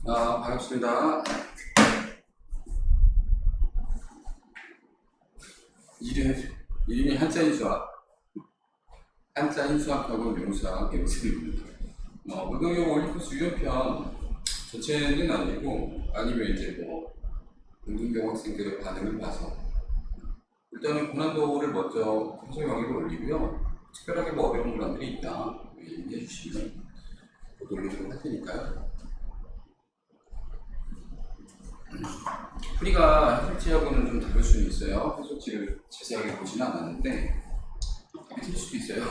반갑습니다. 이름이 한자인 수학. 한자인 수학하고 명수학 배우습니다. 무등용 올림푸스 유연편 전체는 아니고, 아니면 이제 운동경 학생들의 반응을 봐서 일단은 고난도를 먼저 평소 영역을 올리고요. 특별하게 어려운 문항들이 있다 얘기해 주시면 올리도록 할 테니까요. 풀이가 해설지하고는 좀 다를 수는 있어요. 해설지를 자세하게 보지는 않았는데 틀릴 수도 있어요.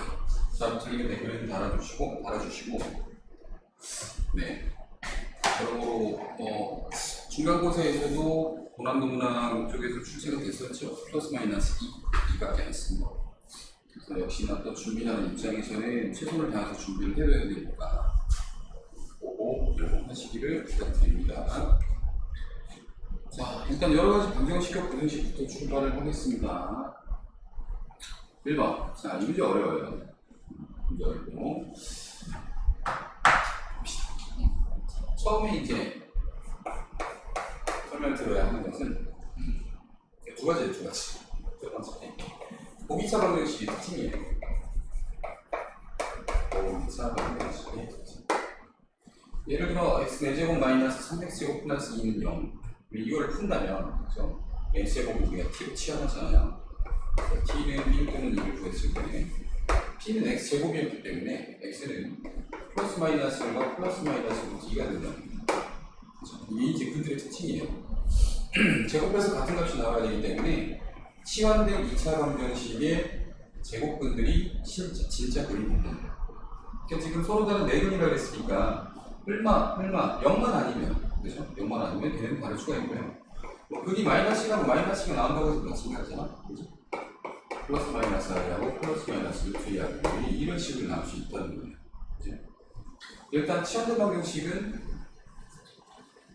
자, 틀리면 댓글에 달아주시고 네. 그러므로 중간고사에서도 고난도 문항 쪽에서 출제가 됐었죠. 플러스 마이너스 2밖에 안 했습니다. 그래서 역시나 또 준비하는 입장에서는 최선을 다해서 준비를 해둬야 되니까 보고 하시기를 부탁드립니다. 자, 일단 여러가지 방정식과 부등식부터 출발을 하겠습니다. 1번. 자, 이 문제 어려워요. 문제 어렵고. 처음에 이제 설명을 들어야 하는 것은 두 가지. 첫 번째. 보기차 방정식의 특징이에요. 보기차 방정식의 특징. 예를 들어, x4제곱 마이너스 3x제곱 플러스 2는 0. 이거를 푼다면, 그죠? x제곱 우리가 t로 취하잖아요. t는 1 또는 2를 구했을 때, p는 x제곱이었기 때문에 x는 플러스 마이너스 1과 플러스 마이너스 t가 되는 겁니다. 이게 이제 그들의 특징이에요. 제곱해서 같은 값이 나와야 되기 때문에 치환된 2차 방정식의 제곱근들이 진짜 그림이 됩니다. 그러니까 지금 서로 다른 내근이라고 했으니까 얼마 0만 아니면, 그죠? 0만 아니면 걔네는 다를 수가 있고요. 근이 마이너스랑 마이너스가 나온다고 해서 마찬가지잖아, 그죠? 플러스 마이너스 R하고 플러스 마이너스 V하고 이런 식으로 나올 수 있다는 거예요, 그죠? 일단 치환된 방정식은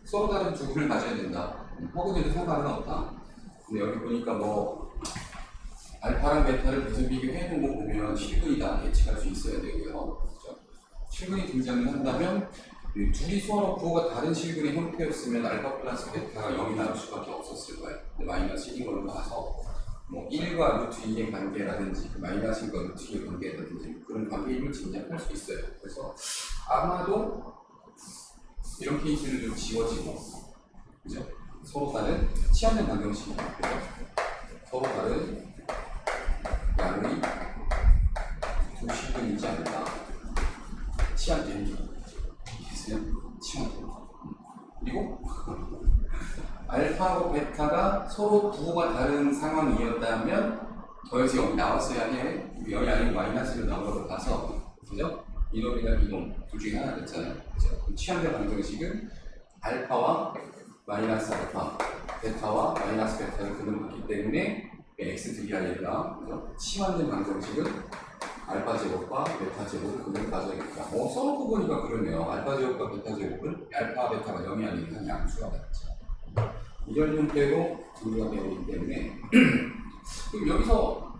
서로 다른 두 근을 가져야 된다. 허근에도 상관은 없다. 근데 여기 보니까 알파랑 베타를 계속 비교해 놓은 거 보면 실근이다 예측할 수 있어야 되고요, 그죠? 실근이 등장을 한다면 둘이 서로 부호가 다른 실근의 형태였으면 알파 플러스 베타가 0이 나올 수밖에 없었을 거예요. 근데 마이너스 1인 걸로 봐서 1과 루트 2의 관계라든지 마이너스 1과 루트 2의 관계라든지 그런 관계임을 짐작할 수 있어요. 그래서 아마도 이런 케이스는 좀 지워지고, 그죠? 서로 다른 치환된 방정식이에요. 서로 다른 양의 두 실근이지 않을까. 치환된 게 치환된 그리고 알파하고 베타가 서로 부호가 다른 상황이었다면 더해서 0이 나왔어야 해. 0이 아니고 마이너스로 나온 걸로 봐서, 그죠? 이놈이나 이놈 둘 중에 하나 됐잖아요. 그죠? 치환된 방정식은 알파와 마이너스 알파, 베타와 마이너스 베타를 근을 받기 때문에 x들이 아니라, 그죠? 치환된 방정식은 알파 제곱과 베타 제곱을 근을 가져야겠다. 서로 구분이가 그러네요. 알파 제곱과 베타 제곱은 알파 베타가 0이 아닌 한 양수가 되겠죠. 이런 형태로 분류가 되어 있기 때문에 그럼 여기서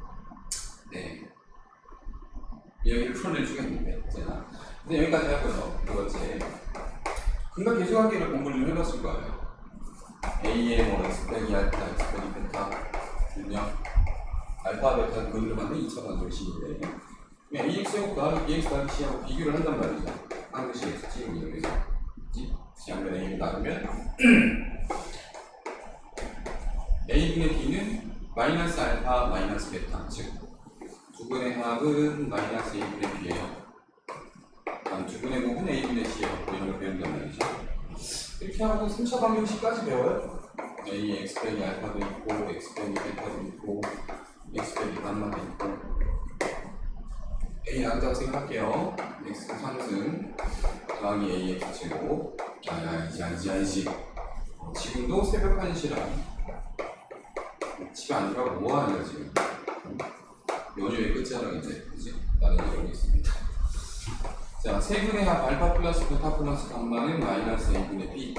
이야기를 풀어낼 수가 있는데 제가 여기까지 하고요. 두 번째, 근각 계수관계를 공부를 좀 해봤을 거예요. A의 x 빼기 알파, x 빼기 베타 분명 알파 베타 근을 받는 2차 방정식인데 AX 제곱 더하기 BX 더하기 C하고 비교를 한단 말이죠. 한글식 X를 이용해서 양변 A를 나누면 A분의 B는 마이너스 알파 마이너스 베타, 즉 두 분의 합은 마이너스 A분의 B예요. 다음 두 분의 곱은 A분의 C예요. 이런 걸 배운단 말이죠. 이렇게 하고 3차 방정식까지 배워요. A, X 빼기 알파도 있고 X 빼기 베타도 있고 X 빼기 감마도 있고 A 나왔다고 생각할게요. X 상승 더하기 AX 제곱. 아니지. 지금도 새벽 1시랑 집에 안 들어가고 뭐하냐 지금. 연휴의 끝자락인데, 그지? 나는 이러고 있습니다. 자, 세분의 합 알파 플러스 베타 플러스 감마는 마이너스 A분의 B.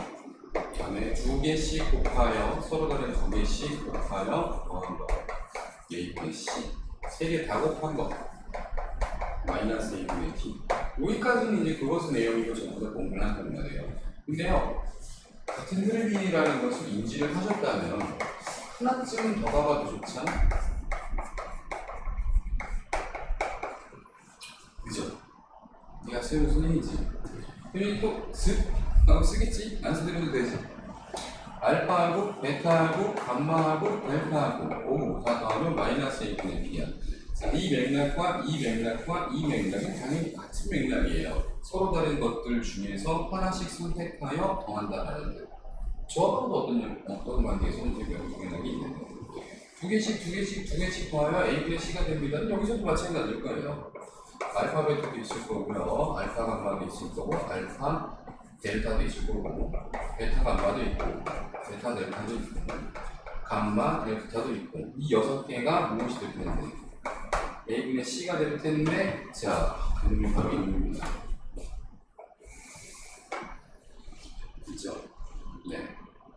그 다음에 두 개씩 곱하여 서로 다른 두 개씩 곱하여 더한 거 A분의 C. 세 개 다 곱한 거 마이너스 A분의 T. 여기까지는 이제 그것의 내용이고 전부 다 공부를 한단 말이에요. 근데요, 같은 흐름이라는 것을 인지를 하셨다면 하나쯤은 더 가봐도 좋지 않아? 그죠? 네가 세운 선생이지. 그러니 또 하고 쓰겠지? 안 쓰더라도 되지. 알파하고 베타하고 감마하고 델타하고 오, 다 더하면 마이너스 A분의 B야. 자, 이 맥락과 이 맥락과 이 맥락은 당연히 같은 맥락이에요. 서로 다른 것들 중에서 하나씩 선택하여 더한다라는 거. 조합하고 어떤 관계에서 맥락이 있는데 두 개씩 더하여 A분의 C가 됩니다. 여기서도 마찬가지일 거예요. 알파 베타도 있을 거고요. 알파 감마도 있을 거고 알파 델타도 있을 거고 베타 감마도 있고 베타 델타도 있고 감마 델타도 있고 이 6개가 무엇이 될 텐데 A분의 C가 될 텐데 자, 그놈이 바로 이놈입니다. 있죠? 네.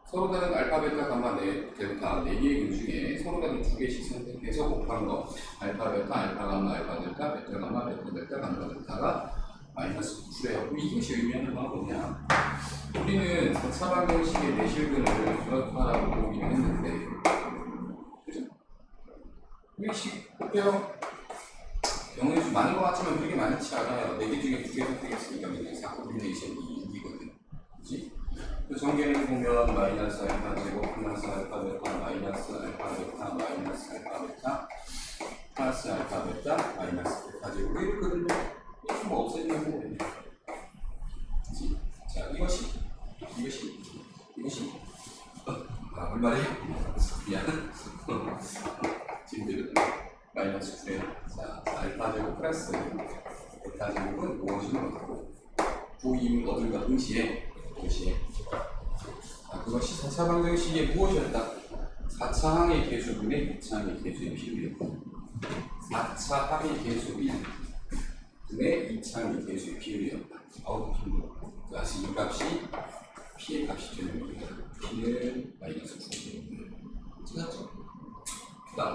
서로 다른 알파, 베타, 감마, 델타 4개의 근 중에 서로 다른 2개씩 선택해서 곱한 거 알파, 베타, 알파, 감마, 알파, 델타, 베타, 감마, 베타, 델타, 감마, 델타가 마이너스 9래요. 이것이 의미하는 바가 뭐냐? 우리는 4차 방정식의 내실근을 그렇다라고 보기는 했는데 그죠? 이것이 볼게요. 경우는 좀 많은 것 같지만 그렇게 많지 않아요. 4개 중에 2개 선택했으니까 그냥 4 콤비네이션이 2이거든. 그치? 그 전개를 보면 마이너스 알파 제곱 플러스 알파 베타 마이너스 알파 베타 마이너스 알파 베타 플러스 알파 베타 마이너스 베타 제곱 이렇거든요. 이거 뭐 없애면 되네. 그치? 자, 이것이 얼마래? 미안. 지금 마이너스 9예요. 자, 알파 제곱 플러스 베타 제곱은 무엇을 얻고 9임을 얻을과 동시에 그것이 4차 방정식의 무엇이었다? 4차 항의 계수분의 2차 항의 계수의 비율이었다. 4차 항의 계수분의 2차 항의 계수의 비율이었다. 아우 힘들어. 자, 이 값이 P의 값이 되는 겁니다. P는 마이너스 9. 찾았죠? 그 다음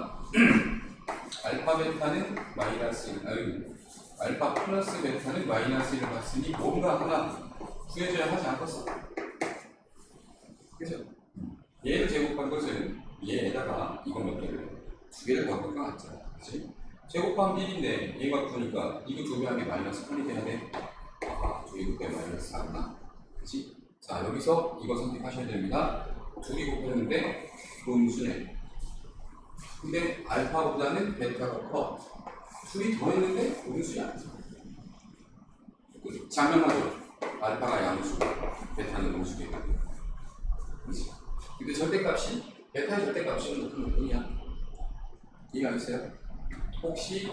알파 베타는 마이너스 1, 알파 플러스 베타는 마이너스 1을 봤으니 뭔가 하나 구해줘야 하지 않겠어? 그죠? 얘를 제곱한 것은 얘에다가 이거 몇 개를 2개를 더할 것 같잖아. 그치? 제곱하면 1인데 얘가 9니까 이거 2배 하면 마이너스 8이 돼야 돼. 아, 2개 곱해 마이너스 4구나. 그치? 자, 여기서 이거 선택하셔야 됩니다. 2개 곱했는데 분수네. 근데 알파보다는 베타가 커. 2이 더했는데 분수야. 장명하죠. 알파가 양수, 베타는 음수겠거든. 그치? 근데 절대값이, 베타의 절대값이 높은 뿐이야. 이해가 있어요? 혹시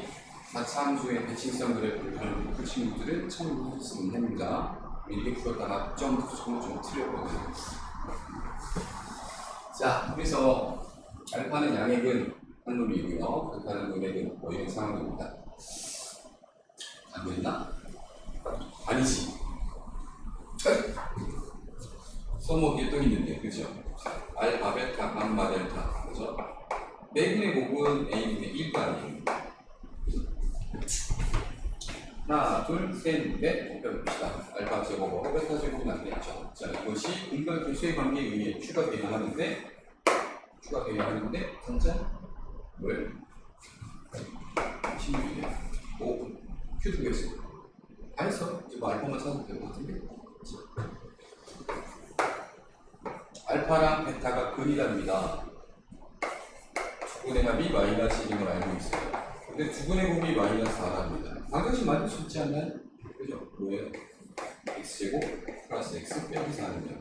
4차 함수의 대칭성 그래프를 다루는 그 친구들은 참고하셨으면 합니다. 이렇게 풀었다가 좀 틀렸거든요. 자, 그래서 알파는 양액은 한 놈이고요. 베타는 음액은 뭐 이런 상황입니다. 안 보인다? 아니지. 써먹기에 또 있는데, 그죠? 알파, 베타, 감마, 델타, 그죠? 4분의 곱은 A분의 1도 아니에요. 하나, 둘, 셋, 넷, 곱해봅시다. 알파 제곱하고 베타 제곱은 안 되죠. 자, 이것이 공간 개수의 관계에 의해 추가되어야 하는데, 진짜? 왜? 16이에요. 5, Q 두 개 있어. 다 했어. 이제 뭐 알파만 찾으면 될 것 같은데. 알파랑 베타가 근이랍니다. 두분의 합이 마이너스 1인 걸 알고 있어요. 근데 두분의 곱이 마이너스 4랍니다. 방정식 만들 수 있지 않나요? 그죠? 뭐예요? x제곱 플러스 x 빼기 4는요.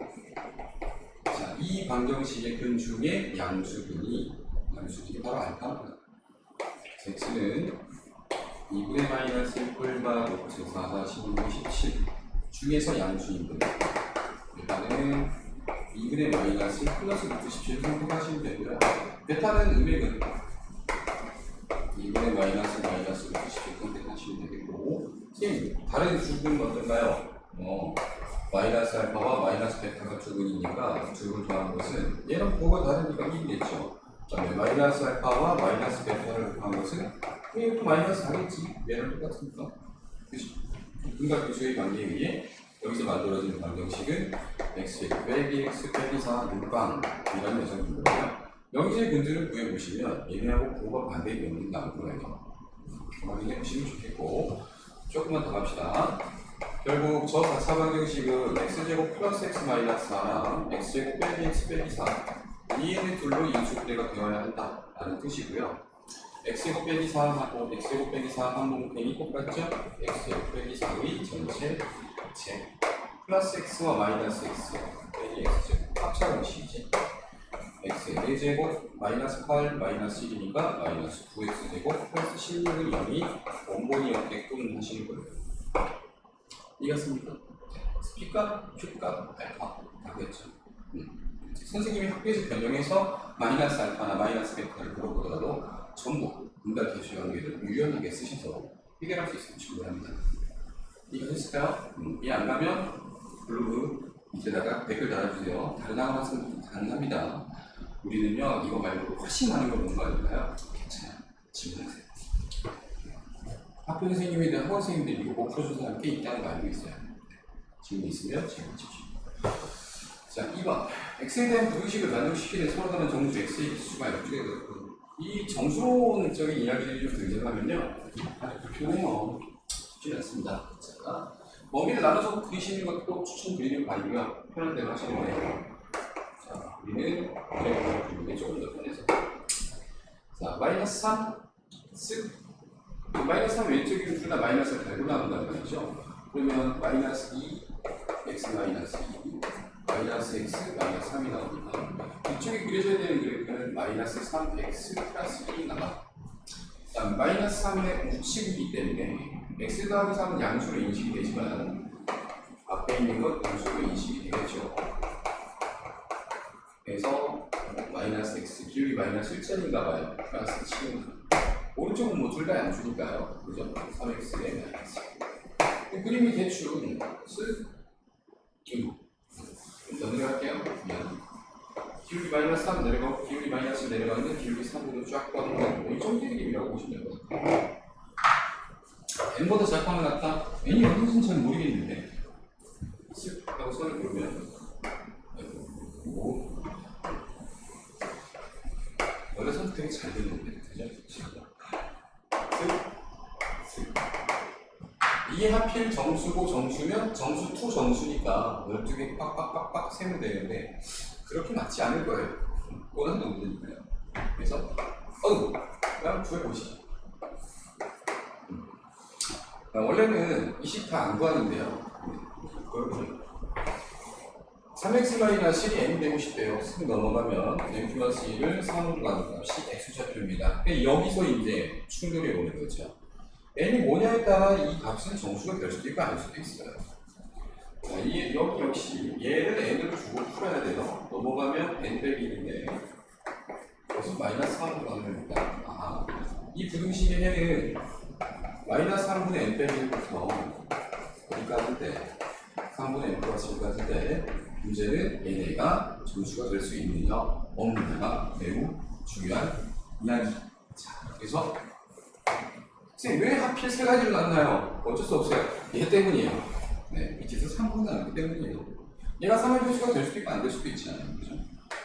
자, 이 방정식의 근 중에 양수근이 바로 알파입니다. x는 2분의 마이너스 1 꼴바 6, 4, 4, 16, 17 중에서 양수인 분. 베타는 2분의 마이너스 1 플러스 6, 17 선택하시면 되고요. 베타는 음액은 2분의 마이너스 6, 17 선택하시면 되겠고, 다른 두 근은 어떤가요? 마이너스 알파와 마이너스 베타가 두 근이니까 두 근 더한 것은 얘랑 뭐가 다르니까 1이겠죠. 그다음에 마이너스 알파와 마이너스 베타를 곱한 것은 얘도 마이너스 4겠지. 얘랑 똑같으니까. 그치? 근각 교수의 관계에 의해 여기서 만들어지는 방정식은 x제곱 빼기 x 빼기 4 6방이라는 녀석이고요. 명시의 근들을 구해보시면 얘네하고 부호가 반대의 명분이 나올 거예요. 확인해 보시면 좋겠고, 조금만 더 갑시다. 결국 저 4차 방정식은 x제곱 플러스 x 마이너스 4랑 x제곱 빼기 x 빼기 4 이에는 둘로 인수분해가 되어야 한다라는 뜻이고요. x제곱 빼기 4하고 x제곱 빼기 4 한분평이 똑같죠? x제곱 빼기 4의 전체 제 플러스 x와 마이너스 x 빼기 x제곱 합차 방식이지. x의 4제곱 마이너스 8 마이너스 1이니까 마이너스 9x제곱 플러스 16은 0이 원본이 없게끔 하시는 거예요. 이해갔습니까? P값, Q값, 알파 다 그랬죠. 선생님이 학교에서 변형해서 마이너스 알파나 마이너스 베타를 물어보더라도 전부 분달 계수 관계를 유연하게 쓰셔서 해결할 수 있으면 충분합니다. 이해하셨을까요? 이해 안 가면 블로그 밑에다가 댓글 달아주세요. 다른 학생들도 가능합니다. 우리는요 이거 말고 훨씬 많은 걸 보는 거 아닌가요? 괜찮아요. 질문하세요. 학교 선생님이든 학원 선생님들 이거 못 풀어준 사람 꽤 있다는 거 알고 있어요. 질문 있으면 질문 주십시오. 자, 2번. x에 대한 부등식을 만족시키는 서로 다른 정수 x의 기수가 이쪽에 들었거든요. 이 정수론적인 이야기들이 좀 등장하면요 아주 불편해요. 쉽지 않습니다. 자, 범위를 나눠서 그리시는 것도 추천드리는 바이고요. 편한 대로 하시는 거예요. 자, 우리는 그래프를 그리는 게 조금 더 편해서. 자, 마이너스 3 쓱. 마이너스 3 왼쪽에 둘 다 마이너스를 달고 나온다는 거죠. 그러면 마이너스 2 x 마이너스 2 마이너스 x 마이너스 3이 나옵니다. 이쪽에 그려져야 되는 그래프는 마이너스 3x 플러스 1이 나와. 마이너스 3의 우측이기 때문에 x 더하기 3은 양수로 인식이 되지만 앞에 있는 것 양수로 인식이 되겠죠. 그래서 마이너스 x 기울기 마이너스 1짜리인가 봐요. 플러스 7은 오른쪽은 뭐 둘 다 양수니까요. 그죠? 3x의 마이너스. 그림이 대충 더 내려갈게요. 기울기 마이너스 3 내려가고 기울기 마이너스 내려가는데 기울기 3으로 쫙 뻗는 거. 이 정도 그림이라고 보시면 될 것 같아요. n보다 작은 것 같다? n이 어딘지는 잘 모르겠는데 쓱 하고 선을 그으면 원래 선 되게 잘 되는데 그죠? 이게 하필 정수고 정수면 정수 2 정수니까 12개 빡빡빡빡 세면 되는데 그렇게 맞지 않을 거예요. 그거는 논문이니까요. 그래서 그럼 구해보시죠. 원래는 이 식 다 안 구하는데요. 3x-1이 n 되고 싶대요. 쓱 넘어가면 n 플러스 1을 3으로 가는 값이 x좌표입니다. 여기서 이제 충돌이 오는 거죠. n이 뭐냐에 따라 이 값은 정수가 될 수도 있고 아닐 수도 있어요. 자, 여기 역시 얘를 n으로 주고 풀어야 돼요. 넘어가면 n 빼기 1인데 여기서 마이너스 3으로 가는 겁니다. 이 부등식의 해는 마이너스 3분의 n 빼기 1부터 어디까지 돼? 3분의 n 플러스 1까지 돼. 문제는 얘네가 정수가 될 수 있느냐 없느냐가 매우 중요한 이야기. 자, 그래서 선생님 왜 하필 세 가지를 놨나요? 어쩔 수 없어요. 얘 때문이에요. 네, 밑에서 3분의 나왔기 때문이에요. 얘가 3의 표시가 될 수도 있고 안 될 수도 있잖아요. 그죠?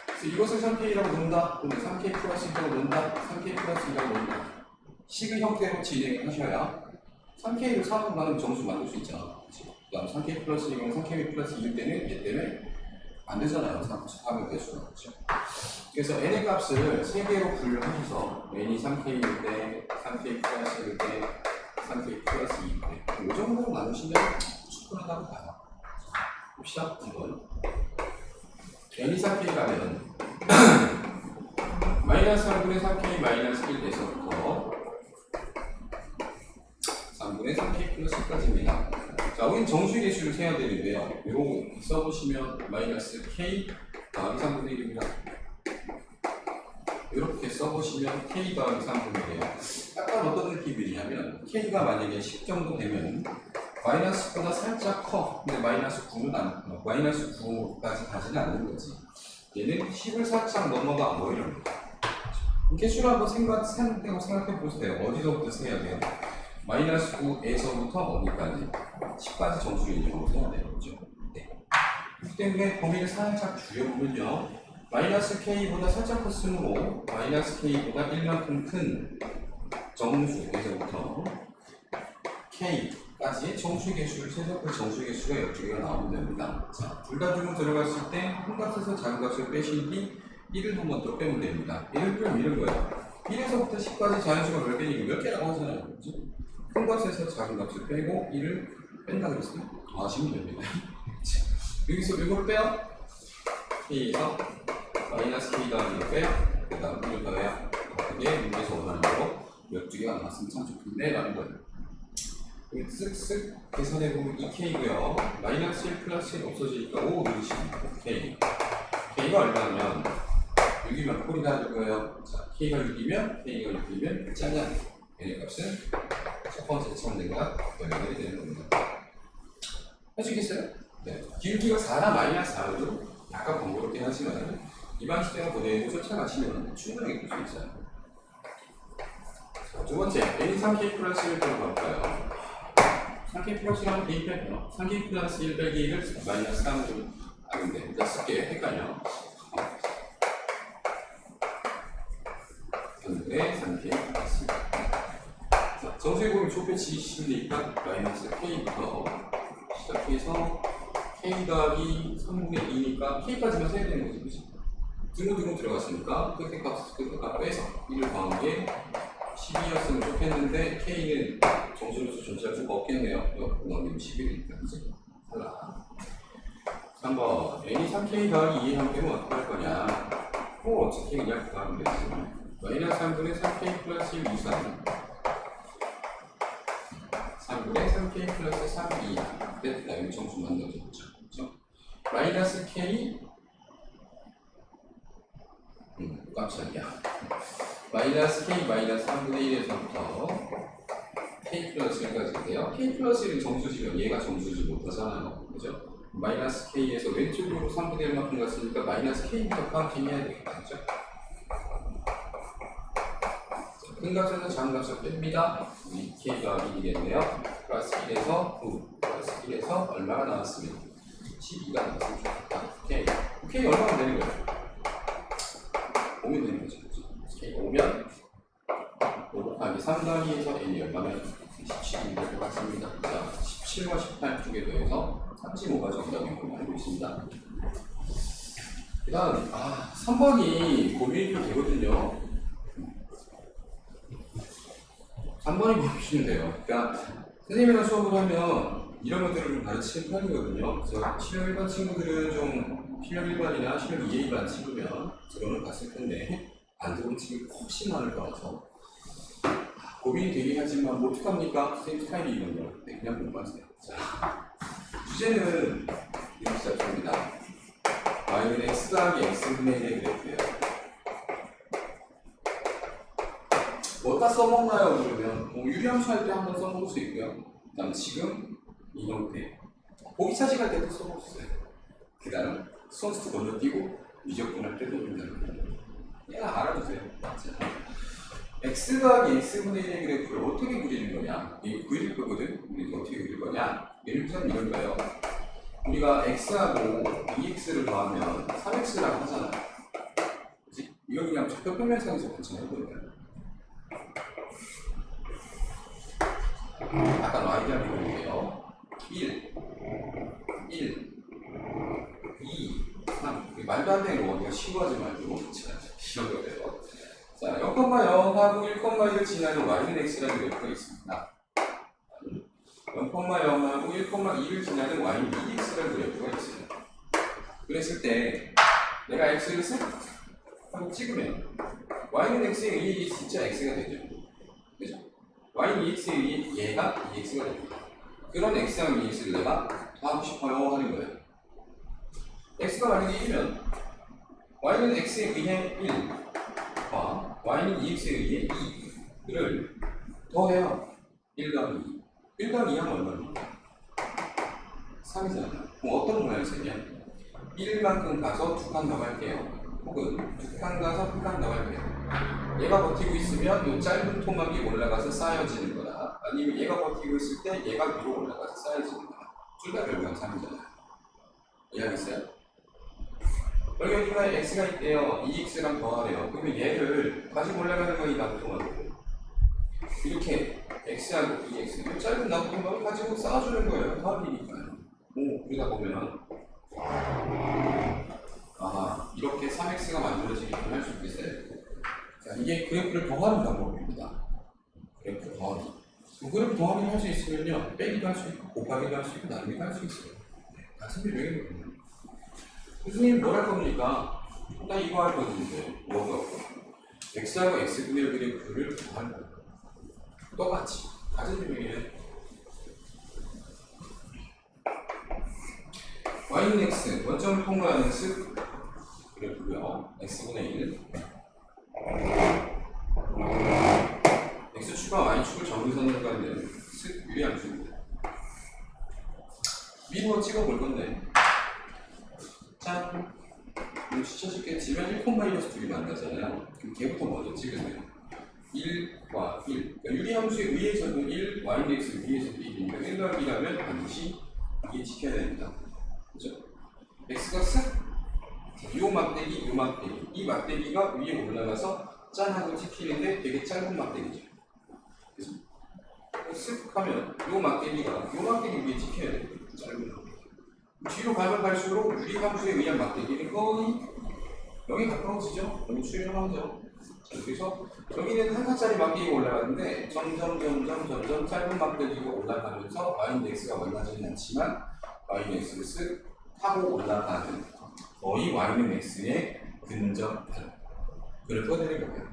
그래서 이것을 3K라고 놓는다. 또는 3K 플러스 1라고 놓는다. 3K 플러스 2라고 놓는다. 식의 형태로 진행을 하셔야 3K를 4로 나누면 정수 만들 수 있잖아. 그 다음 3K 플러스 2면 3K 플러스 2일 때는 얘 때문에 안 되잖아요. 3의 배수가. 그렇죠? 그래서 n의 값을 3개로 분류하셔서 n이 3k일 때, 3k 플러스일 때, 3k 플러스 2일 때, 이 정도로 나누시면 충분하다고 봐요. 봅시다. 한번. n이 3k라면 마이너스 3분의 3k 마이너스 1에서부터 3분의 3k 플러스 1까지입니다. 자, 우린 정수의 개수를 세야 되는데요. 이거 써보시면 마이너스 k 더하기 3분의 1입니다. 이렇게 써보시면 k 더하기 3분의 1이에요. 약간 어떤 느낌이냐면 k가 만약에 10 정도 되면 마이너스보다 살짝 커. 근데 마이너스 9는 안 커. 마이너스 9까지 가지는 않는 거지. 얘는 10을 살짝 넘어가 뭐 이런 거죠. 개수를 한번 생각해 보세요. 어디서부터 세야 돼요? 마이너스 9에서부터 어디까지? 10까지 정수의 인정을 해야 되는 거죠. 네. 그렇기 때문에 범위를 살짝 줄여보면요. 마이너스 k보다 살짝 컸으므로 마이너스 k보다 1만큼 큰 정수에서부터 k까지 정수의 개수를 세서 그 정수의 개수가 12개가 나오면 됩니다. 자, 둘 다 주문 들어갔을 때 큰 값에서 작은 값을 빼신 뒤 1을 한 번 더 빼면 됩니다. 1을 빼면 이런 거예요. 1에서부터 10까지 자연수가 몇 개니까 몇 개라고 하잖아요. 그렇지? 큰 값에서 작은 값을 빼고 1을 뺀다 그랬어요. 하시면 됩니다. 여기서 이걸 빼요. k에서 마이너스 k 더하기 빼요. 그 다음 1을 더해요. 이게 문제에서 원하는 거로 12개가 나왔으면 참 좋겠네 라는 거예요. 여기 쓱쓱 계산해보면 2k고요. 마이너스 1 플러스 1 없어지니까 5 누르시면 k. k가 얼마냐면 6이면 콜이 다 될 거예요. 자, k가 6이면 k가 6이면 짜잔. 얘네 값은 첫 번째 처음된과 연결이 되는 겁니다. 할 수 있겠어요? 네. 기울기가 4나 마이너스 4도 약간 번거롭긴 하지만 이 방식대로 보내고 쫓아가시면 충분하게 볼 수 있어요. 자, 두 번째, n이 3k 플러스 1을 들어볼까요? 3k 플러스 1하면 대입해요. 3k 플러스 1 빼기 1을 마이너스 3으로 하는데 일단 쓸게요. 헷갈려. 네, 3k 플러스 1. 자, 정수의 범위 좁혀치기 쉬우니까 마이너스 k부터 시작해서 k 더하기 3분의 2니까 k까지만 세야 되는 거지, 그치? 등호등호 들어갔으니까 끝에 값 빼서 1을 더한 게 12였으면 좋겠는데 k는 정수로서 존재할 수가 없겠네요. 옆으로 넘기면 11이니까, 그치? 달라. 3번 n이 3k 더하기 2 한 빼면 어떻게 할 거냐? 어떻게 그냥 구하면 되지? 마이너스 3분의 3k 플러스 1 이상 3분의 3k 플러스 3 2 됐다. 여기 정수 만들어졌죠. 그렇죠? 마이너스 k 깜짝이야. 마이너스 k 마이너스 3분의 1에서부터 k 플러스 1까지인데요. k 플러스 1은 정수지면 얘가 정수지 못하잖아요. 그죠? 마이너스 k에서 왼쪽으로 3분의 1만큼 갔으니까 마이너스 k부터 카운팅해야 되겠다. 그죠? 큰 값에서 작은 값을 뺍니다. 2k가 1이겠네요. 플러스 1에서 9, 플러스 1에서 얼마가 나왔으면 12가 나왔으면 좋겠다. k 얼마나 되는 거예요? 5면 되는 거죠. k 5면 5 곱하기 3 더하기에서 n이 얼마면 17이 될 것 같습니다. 자, 17과 18 두 개 더해서 35가 정답인 걸로 알고 있습니다. 그 다음 3번이 고민이 좀 되거든요. 3번이 보시면 돼요. 그러니까 선생님이랑 수업을 하면 이런 것들을 좀 가르치는 편이거든요. 그래서 실력 1반 친구들은 좀 실력 1반이나 실력 2A 반 친구면 들어는 봤을 텐데 안 들어온 친구가 훨씬 많을 거라서 고민이 되긴 하지만 뭐 어떡합니까? 선생님 스타일이 이건요. 네, 그냥 공부하세요. 자, 주제는 이렇게 시작합니다. y는 x 더하기 x분의 1의 그래프예요. 뭐다 써먹나요? 그러면 유리함수 할 때 한번 써먹을 수 있고요. 그 다음 지금 이 형태 보기 차식할 때도 써먹을 수 있어요. 그 다음 선수도 건너뛰고 미적분 할 때도 된다는 거예요. 그냥 알아두세요. x 더하기 x분의 1의 그래프를 어떻게 그리는 거냐? 이거 그릴 거거든? 우리 어떻게 그릴 거냐? 예를 들면 이런 거예요. 우리가 x하고 2x를 더하면 3x라고 하잖아요. 그치? 이거 그냥 적혈평면상에서 같이 해보니까 약간 y자를 그릴게요. 1, 2, 3. 말도 안 되는 거 어디가 쉬워하지 말고 이런 거예요. 자, 0,0하고 1,2를 지나는 y는 x라는 그래프가 있습니다. 0,0하고 1,2를 지나는 y는 2x라는 그래프가 있어요. 그랬을 때 내가 x를 쓱 하고 찍으면 y는 x에 의해 진짜 x가 되죠. 그죠? y는 2x에 의해 얘가 2x가 됩니다. 그런 x랑 2x를 내가 더하고 싶어요 하는 거예요. x가 만약에 1이면 y는 x에 의해 1과 y는 2x에 의해 2를 더해요. 1 더하기 2. 1 더하기 2 하면 얼마입니까? 3이잖아요. 그럼 어떤 모양이 되냐? 1만큼 가서 2칸 더 갈게요. 혹은 2칸 가서 1칸 더 갈게요. 얘가 버티고 있으면 이 짧은 토막이 올라가서 쌓여지는 거다. 아니면 얘가 버티고 있을 때 얘가 위로 올라가서 쌓여집니다. 둘 다 결국은 3이잖아요. 이해하겠어요? 여기 어딘가에 x가 있대요. 2x랑 더하래요. 그러면 얘를 가지고 올라가는 거 이 나부통하고 이렇게 x하고 2x 짧은 나부통을 가지고 쌓아주는 거예요. 더하기니까요. 오, 그러다 보면 이렇게 3x가 만들어지게끔 할 수 있겠어요. 자, 이게 그래프를 더하는 방법입니다. 그래프 더하기. 그래프 더하기를 할 수 있으면요, 빼기도 할 수 있고, 곱하기도 할 수 있고, 나누기도 할 수 있어요. 같은 비명이거든요. 교수님 뭘 할 겁니까? 나 이거 할 거는데, 뭐가 x하고 x분의 그래프를 더할 거예요. 똑같이. 같은 비명이에요. y는 x, 원점을 통과하는 습 그래프고요. x분의 1 x축과 y축을 정근선으로 가는 습 유리함수입니다. 미루어 찍어볼 건데 짠! 눈치채셨겠지만 1,-2이 만나잖아요. 그럼 걔부터 먼저 찍으세요. 1과 1 그러니까 유리함수에 의해서는 1, y는 x 위에서도 1이니까 1과 1이라면 반드시 이게 지켜야 됩니다. 그죠? x가 습 요 막대기, 요 막대기. 이 막대기가 위에 올라가서 짠 하고 찍히는데 되게 짧은 막대기죠. 그래서 쓱 하면 요 막대기 위에 찍혀야 돼요. 짧은 막대기. 뒤로 가면 갈수록 유리함수에 의한 막대기는 거의 여기 가까워지죠. 여기 출현하죠. 자, 그래서 여기는 한 칸짜리 막대기가 올라가는데 점점 짧은 막대기가 올라가면서 y는 x가 만나지는 않지만 y는 x를 쓱 타고 올라가는 거의 y는 x에 근접한 그래프가 되는 거예요.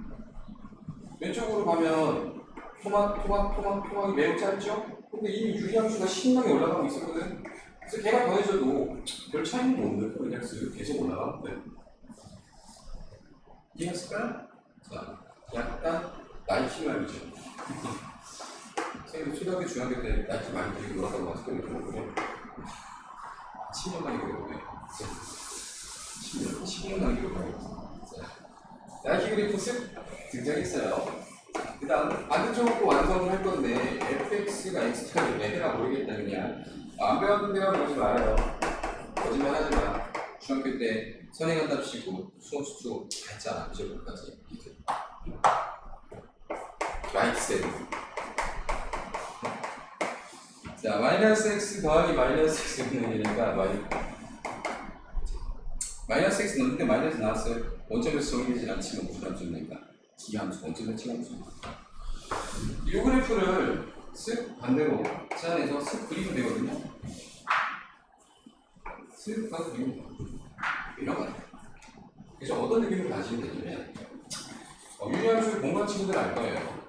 왼쪽으로 가면 토막이 매우 짧죠? 근데 이미 유리함수가 신나게 올라가고 있었거든. 그래서 걔가 더해져도 별 차이는 없는 그냥 계속 올라가면 돼. 이해했을까요? 자, 약간 나이키 말이죠. 선생님 초등학교 중학교 때 나이키 많이 들고 놀았다고 마스크를 들었거든요. 10년 만에 그랬거든요. 10년 만에 그랬거든요. 나이키 그래프 쓱 등장했어요. 그 다음 반대쪽으로 완성을 할 건데 fx가 x가 얘들아 모르겠다 그냥 안 배웠는 데만 그러지 말아요. 거짓말 하지 마. 중학교 때 선행한답시고 수험수투 다 했잖아. 이제까지 라이트 셋. 자, 마이너스 x 더하기 마이너스 x분의 1이니까 마이너스 x 넣는데 마이너스 나왔어요. 원점에서 정의되지 않지만 무슨 함수입니까? 기함수, 원점에 치함수입니다. 이 그래프를 쓱 반대로 짠해서 쓱 그리면 되거든요. 쓱 가서 그리면 이런 거예요. 그래서 어떤 느낌을 가지면 되냐면 유리함수의 공간 친구들 알 거예요.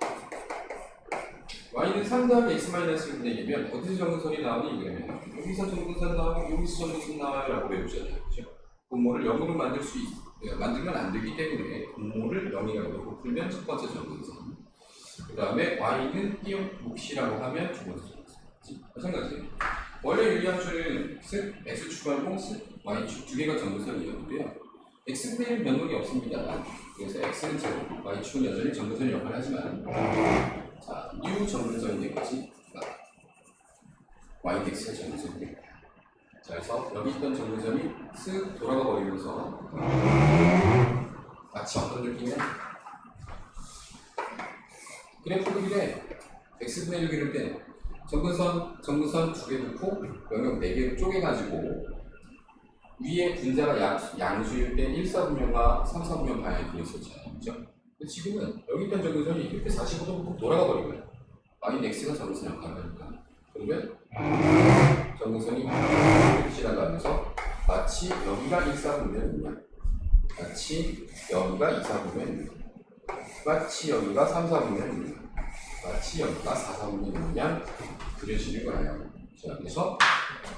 y는 3 더하기 x-1분의 1이면 어디서 정근선이 나오니? 그러면 여기서 정근선 나오고 여기서 정근선 나와요 라고 배우잖아요. 그죠? 분모를 0으로 만들면 안 되기 때문에 분모를 0이라고 풀면 첫 번째 정근선. 그 다음에 y는 띄엄 몫이라고 하면 두 번째 정근선. 마찬가지예요. 원래 유리함수는 x축하고 y축 두 개가 정근선이었는데요. x분의 1 변동이 없습니다. 그래서 x는 제로, y축은 여전히 정근선의 역할을 하지만 자, U 정근선이 되겠지? y x가 정근선이 됩니다. 자, 그래서 여기 있던 정근선이 쓱 돌아가 버리면서 마치 어떤 느낌이야? 그래프 그릴에 x분의 1 그릴 때 정근선 두 개 놓고 영역 4개로 쪼개가지고 위에 분자가 양수일 때 1, 4분면과 3, 4분면 방향이 그렸었잖아요. 그죠? 지금은 여기 있던 정근선이 이렇게 45도 돌아가 버리고요. y는 x가 정근선 역할을 하니까. 그러면 정근선이 이렇게 지나가면서 마치 여기가 1, 4분면이냐, 마치 여기가 2, 4분면이냐, 마치 여기가 3, 4분면이냐, 마치 여기가 4, 4분면이냐 그려지는 거예요. 자, 그래서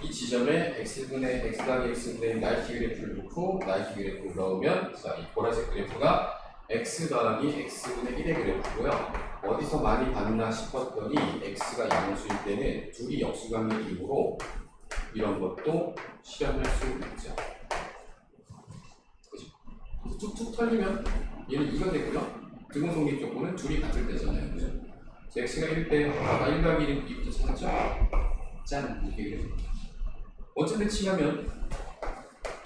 이 지점에 x분의 나이키 그래프를 놓고 나이키 그래프를 넣으면 자, 이 보라색 그래프가 x 더하기 x분의 1의 그래프고요. 어디서 많이 봤나 싶었더니 x가 양수일 때는 둘이 역수관계 이후로 이런 것도 실현할 수 있죠. 그죠? 툭툭 털리면 얘는 2가 되고요. 등분성립 조건은 둘이 같을 때잖아요. 그죠? x가 1대 아까 1 더하기 1은 b부터 찾았죠? 짠! 이렇게 그래요. 어쨌든 칭하면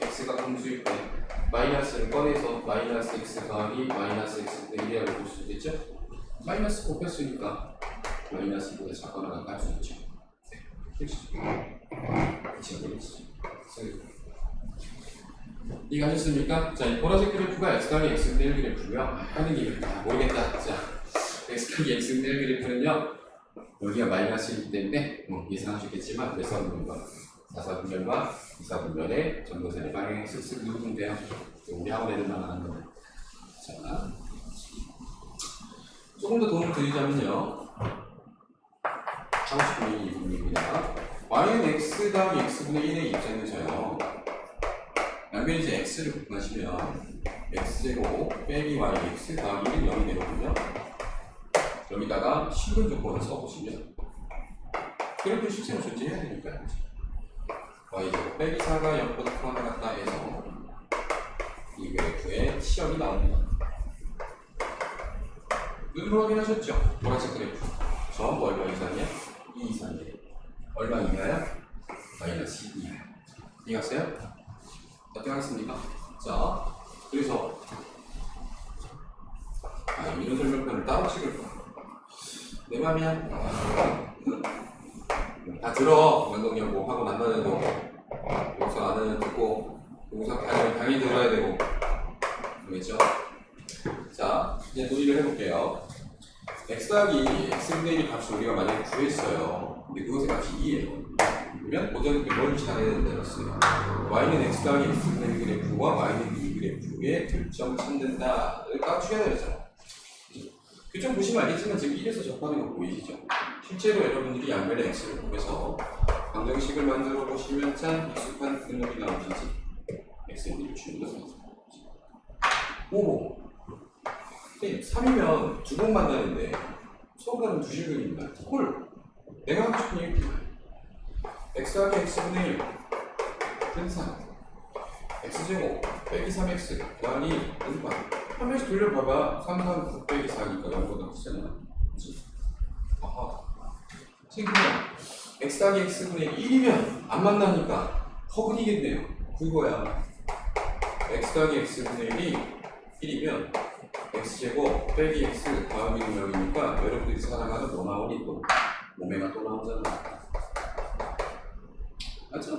x가 공수일 때 마이너스를 꺼내서 마이너스 x 더하기 마이너스 x분의 1이라고 볼 수 있겠죠? 마이너스 곱했으니까 마이너스보다 작거나 같을 수 있죠. 네, 그렇죠. 이해가셨습니까? 자, 이 보라색 그래프가 x 더하기 x분의 1 그래프고요. 하는 김에 모르겠다. 자, x 더하기 x분의 1 그래프는요. 여기가 마이너스이기 때문에 예상하셨겠지만 외사분면과 사사분면과 이사분면의 전도선의 방향에 쓱쓱 누르면 돼요. 우리 학원 애들만 하는 거예요. 자, 조금 더 도움을 드리자면요. 하고 싶은 이 부분입니다. y는 x 더하기 x분의 1의 입장에서요. 양변이 이제 x를 구분하시면 x제곱 빼기 y x 더하기 1은 0이 되거든요. 여기다가 식은 조건을 써보시면 그래프 실제로 존재해야 되니까요. y제곱 빼기 4가 0보다 크거나 같다 해서 이 그래프의 시험이 나옵니다. 눈으로 확인하셨죠? 보라색 그래프 전부 얼마 이상이야? 2 이상이에요. 얼마 이하야? 마이너스 2 이하. 이해갔어요? 어떻게 하겠습니까? 자, 그래서 이런 설명편을 따로 찍을 거야. 내 맘이야. 다 들어. 연동형 뭐 하고 만나는데도 용서 안 하는 듣고 용서 당연히 들어야 되고. 알겠죠? 자, 이제 논의를 해볼게요. x 더하기 x분의 1의 값을 우리가 만약에 구했어요. 근데 그것의 값이 2예요. 그러면 고전이 뭔지 알아야 된다고 했어요. y는 x 더하기 x분의 1 그래프와 y는 이 그래프의 결정 찾는다를 까주셔야 되잖아요. 교정 보시면 알겠지만 지금 1에서 접하는 거 보이시죠? 실제로 여러분들이 양변의 x를 보면서 방정식을 만들어 보시면 참 익숙한 근력이 나오시지. x의 1을 주는 거죠. 5. 3이면 두 번 만나는데 서로 다른 두 실근입니다. 홀! 내가 하고 싶은 얘기입니다. x 더하기 x분의 1 분산 x제곱 빼기 3x 더하기 분산 한 번씩 돌려봐봐. 3, 3, 9 빼기 4니까 0보다 크잖아. 그치? 아하. 지금 x 더하기 x분의 1이면 안 만나니까 허근이겠네요. 그거야. x 더하기 x분의 1이 1이면 x제곱 빼기 x 더하기 0이니까 여러분들이 사랑하는 뭐 나오니 또 오메가 또 나오잖아. 맞죠?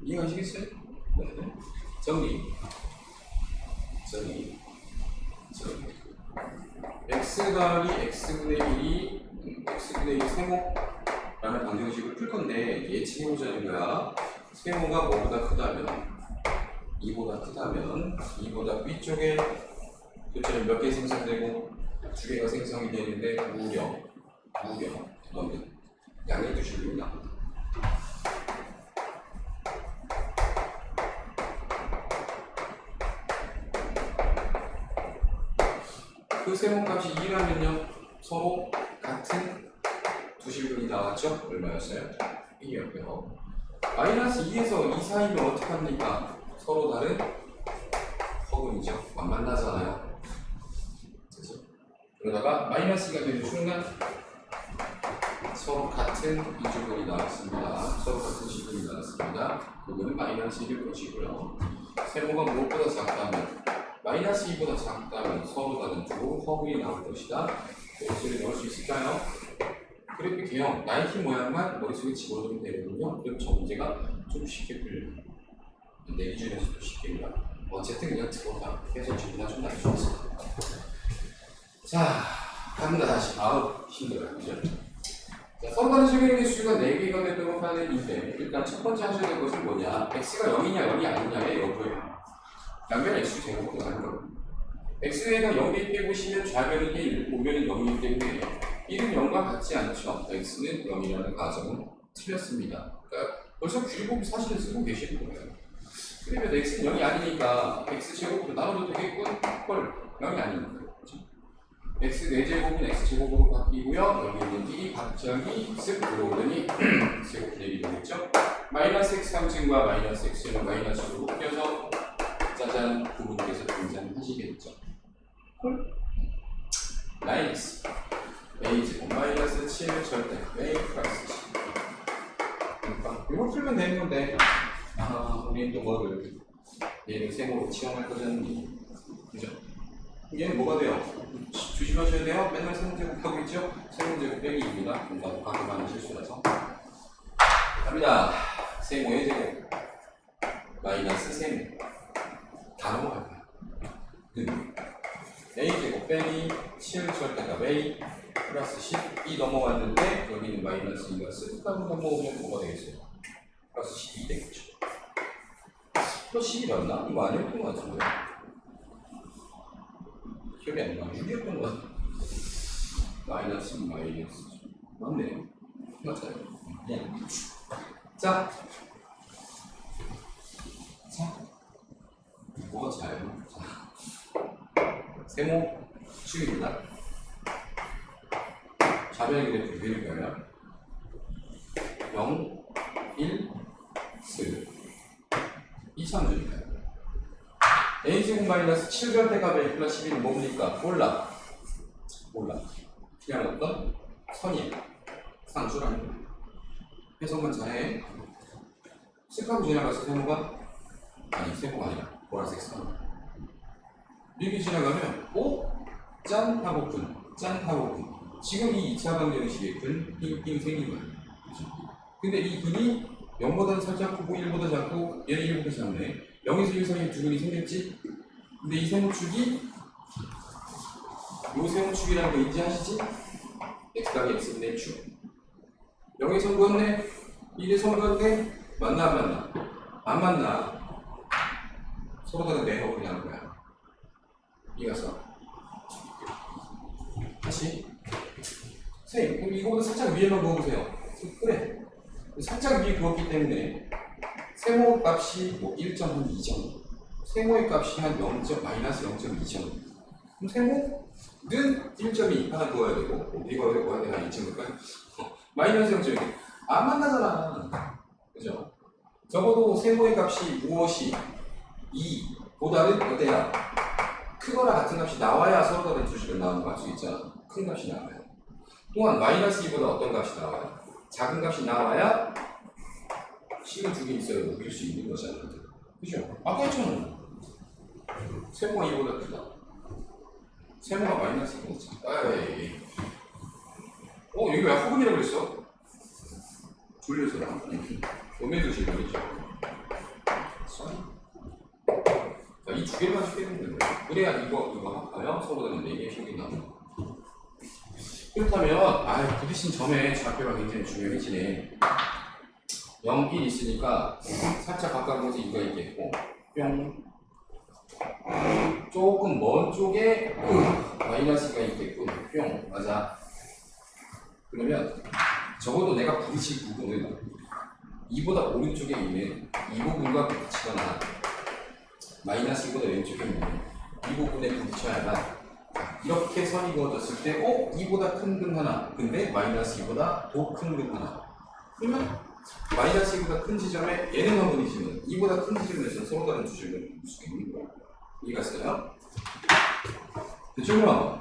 이해가시겠어요? 네. 정리. x 더하기 x분의 1이 x분의 1 세모라는 방정식을 풀 건데 예측해보자는 거야. 세모가 뭐보다 크다면 2보다 크다면 2보다 위쪽에 교체는 몇 개 생성되고 두 개가 생성이 되는데 무려 그러면 양의 두 실로 나옵니다. 그 세모값이 2라면요 서로 같은 두 실근이 나왔죠? 얼마였어요? 1이었고요. 마이너스 2에서 2 사이면 어떻게 합니까? 서로 다른 허근이죠. 안 만나잖아요. 그래서 그러다가 마이너스 2가 되는 순간 서로 같은 이주근이 나왔습니다. 서로 같은 실근이 나왔습니다. 그거는 마이너스 1일 것이고요. 세모가 무엇보다 작다면 마이너스 2보다 작다면 서로 다른 두 허근이 나올 것이다. 머릿속에 넣을 수 있을까요? 그래프 개형, 나이키 모양만 머릿속에 집어넣으면 되거든요. 그럼 저 문제가 좀 쉽게 풀려요. 내 기준에서도 쉽게 풀려요. 어쨌든 그냥 들어가. 해서 질문이 좀 날 수 있어요. 자, 갑니다 다시. 아우, 힘들어요. 그죠? 자, 서로 다른 실근의 개수가 4개가 되도록 하는 인데 일단 첫 번째 하셔야 될 것은 뭐냐? x가 0이냐 0이 아니냐의 여부예요. 양변 x 제곱으로 가는 거예요. x가 0 대입해 보시면 좌변은 1, 우변은 0이기 때문에 1은 0과 같지 않죠. x는 0이라는 가정은 틀렸습니다. 그러니까 벌써 규리법을 사실은 쓰고 계시는 거예요. 그러면 x는 0이 아니니까 x 제곱으로 나눠도 되겠군? 헐, 0이 아니니까. 그렇죠? x 4제곱은 x 제곱으로 바뀌고요. 여기 있는 이 갑자기 쓱 들어오더니 제곱 대입이 되겠죠? 마이너스 x 3층과 마이너스 x는 마이너스로 바뀌어서 짜잔 부분께서 등장하시겠죠. 헐? 마이너스 a제곱 마이너스 우리는 또 뭐를 얘를 세모로 치환할 거잖니. 그죠? 얘는 뭐가 돼요? 조심하셔야 돼요. 맨날 세모제곱 하고 있죠? 세모제곱 빼기 2입니다. 나도 가끔 하는 실수라서. 갑니다. 세모의 제곱 마이너스 세모 다 넘어갈 거야. a제곱 빼기 7 절대값 a 플러스 10이 넘어왔는데 여기는 마이너스 2가 쓱하고 넘어오면 뭐가 되겠어요? 플러스 12 되겠죠. 플러스 10이었나? 이거 아니었던 것 같은데 기억이 안 나. 6이었던 것 같아. 마이너스 맞네요. 맞아요. 네. 자, 뭐가 잘요? 세모 축입니다. 좌변의 그래프 그릴 거면 0, 1, 4 2차원입니다. a제곱 마이너스 7절대값 a 플러스 12는 뭡니까? 몰라. 그냥 어떤 선이에요. 상수라는 거. 해석만 잘해. 쓱하고 지나가서 세모가 아니라 보라색 선. 이렇게 지나가면 짠 하고 근. 지금 이 2차 방정식의 근, 띵띵 생긴 거예요. 그치? 근데 이 근이 0보다는 살짝 크고 1보다 작고 얘는 1보다 작네. 0에서 1 사이에 두 근이 생겼지? 근데 이 세모축이 요 세모축이라는 거 인지하시지? x각의 x분의 축. 0에 선거했네? 1에 선거했네? 만나 안 만나? 안 만나. 서로 다른 내가 그냥 거야. 이가서 다시 선생님 그럼 이거보다 살짝 위에만 그어보세요. 그래 살짝 위에 그었기 때문에 세모 값이 뭐 1.2 정도, 세모의 값이 한 0. 마이너스 0.2 정도. 그럼 세모는 1.2 하나 그어야 되고 이거 그어야 되나 2.5까지 마이너스 0.2 안 만나잖아. 그죠? 적어도 세모의 값이 무엇이 2보다는 어때야? 크거나 같은 값이 나와야 서로 다른 두 식을 나오는 거 알 수 있잖아. 큰 값이 나와요. 또한 마이너스 2보다 어떤 값이 나와요? 작은 값이 나와야 식을 두 개 있어야 우길 수 있는 거잖아. 그죠? 아까 했잖아. 세모가 2보다 크다. 세모가 마이너스 2보다 에이. 여기 왜 허근이라고 그랬어? 졸려서라. 오메도 질문이죠. 이 두 개만 시키면 되는 거예요. 그래야 이거 합하여 서로 다른 4개의 식이 나오는 거. 그렇다면 부딪힌 점의 좌표가 굉장히 중요해지네. 0, 1 있으니까 살짝 가까운 곳에 2가 있겠고 뿅 조금 먼 쪽에 마이너스가 있겠군. 뿅 맞아. 그러면 적어도 내가 부딪힐 부분은 2보다 오른쪽에 있는 이 부분과 부딪히거나 마이너스 2보다 왼쪽에 있는 이 부분에 부딪혀야만 이렇게 선이 그어졌을 때 2보다 큰 근 하나 근데 마이너스 2보다 더 큰 근 하나 그러면 마이너스 2보다 큰 지점에 얘는 한 분이시면 2보다 큰 지점에서 서로 다른 두 점을 볼 수가 있는 거예요. 이해갔어요? 그쪽으로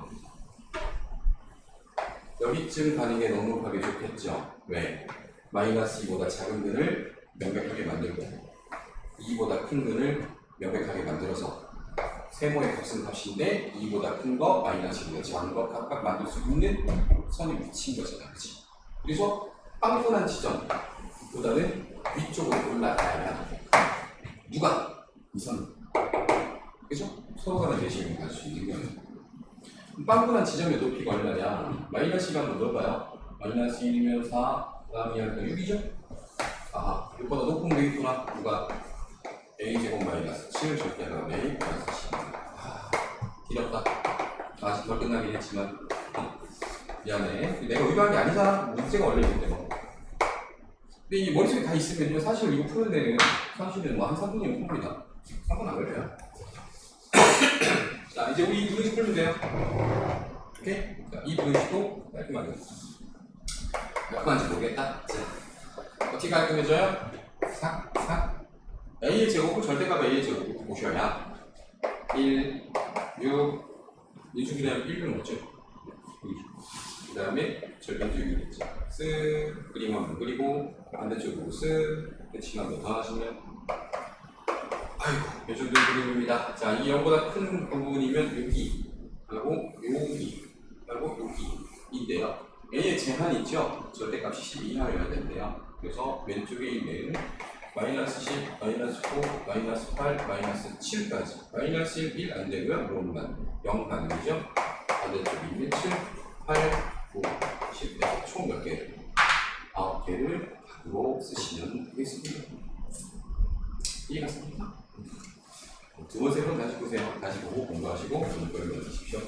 여기쯤 가는 게 넉넉하게 좋겠죠? 왜? 마이너스 2보다 작은 근을 명백하게 만들고 2보다 큰 근을 명백하게 만들어서 세모의 값은 값인데 2보다 큰 거, 마이너스 2보다 작은 거 각각 만들 수 있는 선이 미친 거잖아. 그치? 그래서 빵끈한 지점보다는 위쪽으로 올라가야 누가? 이 선. 그죠? 서로 간의 내식을 갈 수 있는 거예요. 빵끈한 지점의 높이가 얼마냐? 마이너스 1 한번 넣어봐요. 마이너스 1이면 4, 그 다음에 6이죠? 아하, 6보다 높은 되겠구나. 누가? a제곱 마이너스 7 절대값 a 플러스 10. 길었다. 아직 덜 끝나긴 했지만 미안해. 내가 의도한 게 아니잖아. 문제가 원래 있는데 뭐. 근데 이 머릿속에 다 있으면요 사실 이거 푸는 데는 사실은 뭐 한 3분이면 풉니다. 3분 안 걸려요. 자 이제 우리 이 분식 풀면 돼요. 오케이? 자, 이 분식도 깔끔하게. 깔끔한지 모르겠다. 자, 어떻게 깔끔해져요? 삭 a의 제곱을 절대값 a의 제곱을 보셔야 1, 6 인수기량이 1분 없죠? 그 다음에 절반적 6이 있죠. 쓱 그림 한번 그리고 반대쪽으로 쓱 대칭 한번 더 하시면 이 정도 그림입니다. 자, 이 0보다 큰 부분이면 여기, 하고 여기, 하고 여기인데요. A의 제한이 있죠? 절대값이 10 이하여야 되는데요. 그래서 왼쪽에 있는 마이너스 10, 마이너스 9, 마이너스 8, 마이너스 7까지. 마이너스 1 안 되고요. 롬만 0 가능이죠? 반대쪽에 있는 7, 8, 9, 10. 총 몇 개를? 9개를 답으로 쓰시면 되겠습니다. 이해갔습니까? 두 번, 세 번 다시 보세요. 다시 보고 공부하시고 공부를 넣으십시오.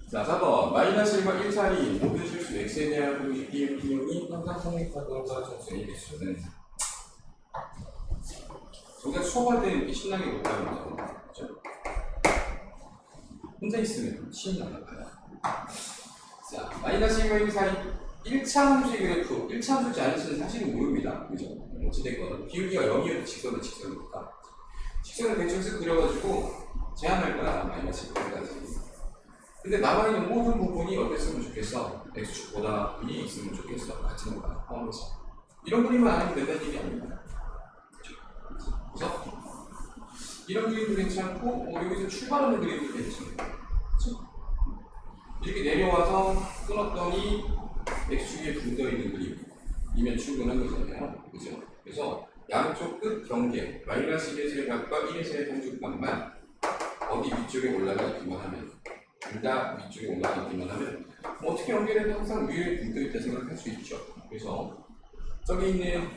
자, 4번. 마이너스 1과 1 사이 모든 실수 x에 대한 공식 비용이 항상 성립하던가 정수의 개수는 우리가 수업할 때 이렇게 신나게 못하는 거죠. 그렇죠? 혼자 있으면 신이 안 나가요. 자, 마이너스 1과 1 사이 1차 함수의 그래프, 1차 함수지 않으시는 사실은 모릅니다. 그죠? 어찌됐건 기울기가 0이어도 직선은 직선이니까 직선을 대충 그려가지고 제한할 거야. 마이너스 1까지. 근데 남아있는 모든 부분이 어땠으면 좋겠어? x축보다 위에 있으면 좋겠어. 같은 거가 포함해서. 이런 그림만 안 해도 된다는 얘기 아닙니다. 그래서 이런 그림도 괜찮고 여기서 출발하는 그림도 괜찮고 그렇죠? 이렇게 내려와서 끊었더니 x축에 붙어 있는 그림이면 충분한 거잖아요. 그죠? 그래서 양쪽 끝 경계 마이너스 1에서의 값과 1에서의 한쪽값만 어디 위쪽에 올라가기만 하면 둘 다 위쪽에 올라가기만 하면 어떻게 연결해도 항상 위에 붙어 있다 생각할 수 있죠. 그래서 저기 있는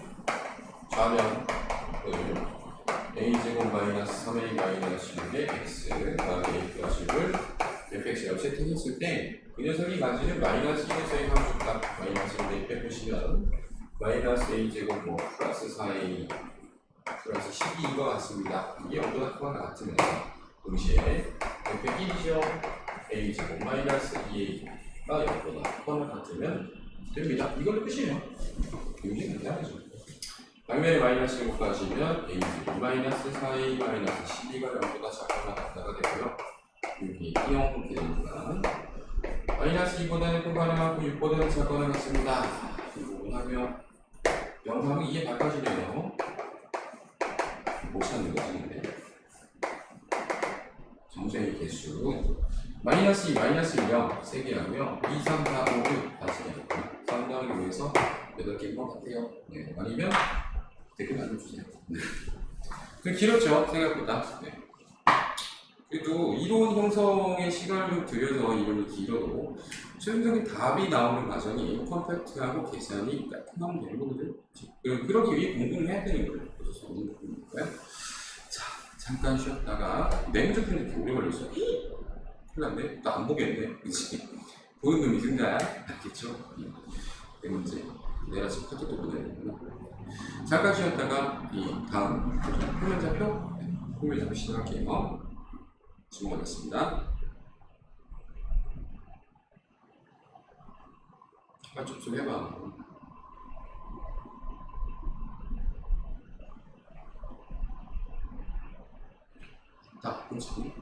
좌면을 a제곱 마이너스 3a 마이너스 6의 x 더하기 a 플러스 6을 fx라고 세팅했을 때 그 녀석이 가지는 마이너스 1에서의 함수값 마이너스 1에 빼보시면 마이너스 a제곱 뭐 플러스 4a 플러스 12인 것 같습니다. 이게 0보다 크거나 같으면 동시에 f1이죠. a제곱 마이너스 2a가 0보다 크거나 같으면 됩니다. 이걸로 끝이에요. 이게 간단하죠. 방면에 마이너스 1곱 가시면 a제곱 마이너스 4a 마이너스 12가 0보다 작거나 같다가 되고요. 여기 2형 이렇게 됩니다. 마이너스 2보다는 크거나 같고 6보다는 작거나 같습니다. 이 부분 하면 0 하면 2에 바꿔지네요. 못 찾는 거지, 근데. 정수의 개수. 마이너스 2, 마이너스 1, 0, 3개 하고요. 2, 3, 4, 5, 6, 다시 해요. 3 더하기 5에서 8개인 것 같아요. 네. 아니면 댓글 남겨주세요. 좀 길었죠, 생각보다. 네. 그래도 이론 형성의 시간을 좀 들여서 이론이 길어도 최종적인 답이 나오는 과정이 컴팩트하고 계산이 깔끔하면 되는 거거든요. 그러기 위해 공부를 해야 되는 거예요. 그래서 공부니까요. 자, 잠깐 쉬었다가 네 문제 푸는데 이렇게 오래 걸렸어요. 큰일 났네. 또 안 보겠네. 그치? 보는 놈이 생각 알겠죠? 네 문제. 내가 지금 카톡도 보내야 되구나. 잠깐 쉬었다가 이 다음 표면자표? 표면자표 시작할게요. 주목하겠습니다. 좀 해봐. 자, 그렇지.